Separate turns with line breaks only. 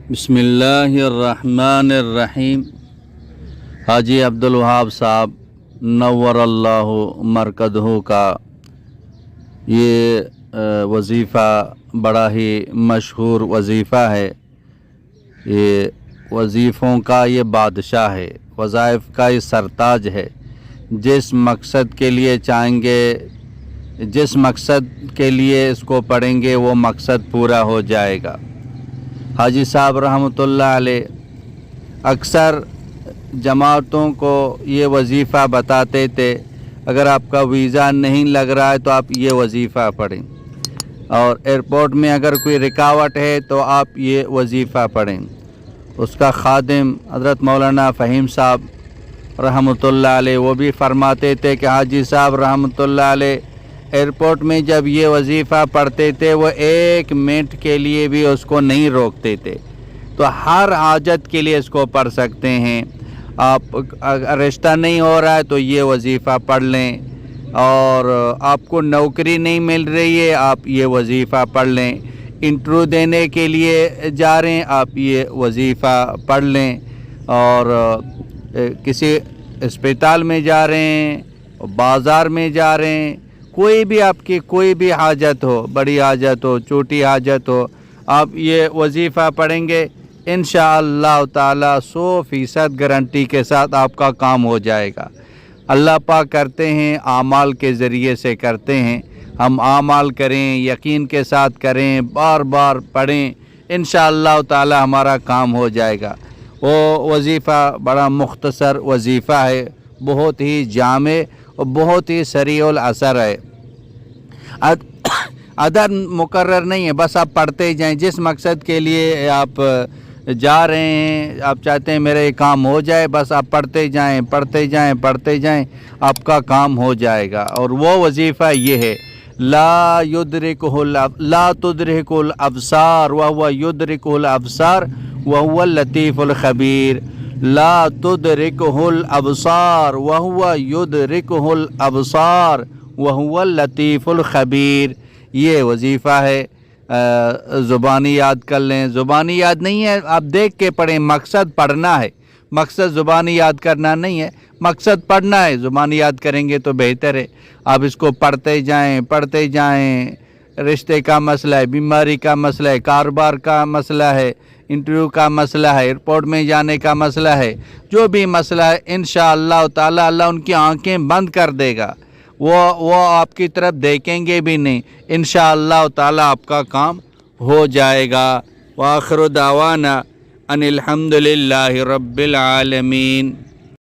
बिस्मिल्लाहिर्रहमानिर्रहीम। हाजी अब्दुल वहाब साहब नव्वरल्लाहु मरकदहू का ये वजीफ़ा बड़ा ही मशहूर वजीफ़ा है। ये वजीफ़ों का ये बादशाह है, वज़ाइफ का ये सरताज है। जिस मकसद के लिए चाहेंगे, जिस मकसद के लिए इसको पढ़ेंगे वो मकसद पूरा हो जाएगा। हाजी साहब रहमतुल्लाह अलैह अक्सर जमातों को ये वजीफ़ा बताते थे, अगर आपका वीज़ा नहीं लग रहा है तो आप ये वजीफ़ा पढ़ें, और एयरपोर्ट में अगर कोई रुकावट है तो आप ये वजीफ़ा पढ़ें। उसका खादिम हज़रत मौलाना फ़हीम साहब रहमतुल्लाह अलैह वो भी फरमाते थे कि हाजी साहब रहमतुल्लाह अलैह एयरपोर्ट में जब ये वजीफ़ा पढ़ते थे वो एक मिनट के लिए भी उसको नहीं रोकते थे। तो हर हाजत के लिए इसको पढ़ सकते हैं। आप रिश्ता नहीं हो रहा है तो ये वजीफ़ा पढ़ लें, और आपको नौकरी नहीं मिल रही है आप ये वजीफ़ा पढ़ लें, इंटरव्यू देने के लिए जा रहे हैं आप ये वजीफ़ा पढ़ लें, और किसी अस्पताल में जा रहे हैं, बाज़ार में जा रहे हैं, कोई भी आपकी कोई भी हाजत हो, बड़ी हाजत हो, छोटी हाजत हो, आप ये वजीफ़ा पढ़ेंगे इंशाअल्लाह ताला 100% गारंटी के साथ आपका काम हो जाएगा। अल्लाह पाक करते हैं, आमाल के ज़रिए से करते हैं। हम आमाल करें, यकीन के साथ करें, बार बार पढ़ें, इंशाअल्लाह ताला हमारा काम हो जाएगा। वो वजीफ़ा बड़ा मुख्तसर वजीफ़ा है, बहुत ही जामे और बहुत ही सरीउल असर है। अदर मुकर्रर नहीं है, बस आप पढ़ते जाएं। जिस मकसद के लिए आप जा रहे हैं, आप चाहते हैं मेरा ये काम हो जाए, बस आप पढ़ते जाएं, पढ़ते जाएं, पढ़ते जाएं, आपका काम हो जाएगा। और वो वजीफ़ा ये है, ला तुदरिकुल अब्सार व हुवा युदरिकुल अब्सार व हुवा लतीफ़ुल ख़बीर। ला तुदरिकुल अब्सार व हुवा युदरिकुल अब्सार व हुवा लतीफ़ुल ख़बीर। ये वजीफ़ा है, ज़ुबानी याद कर लें। ज़ुबानी याद नहीं है, आप देख के पढ़ें, मकसद पढ़ना है, मकसद ज़ुबानी याद करना नहीं है, मकसद पढ़ना है। ज़ुबानी याद करेंगे तो बेहतर है, आप इसको पढ़ते जाएं, पढ़ते जाएं। रिश्ते का मसला है, बीमारी का मसला है, कारोबार का मसला है, इंटरव्यू का मसला है, एयरपोर्ट में जाने का मसला है, जो भी मसला है इंशाअल्लाह ताला अल्लाह उनकी आंखें बंद कर देगा, वो आपकी तरफ देखेंगे भी नहीं, इंशाअल्लाह ताला आपका काम हो जाएगा। व आखिरु दावाना अनिल हम्दुलिल्लाहि रब्बिल आलमीन।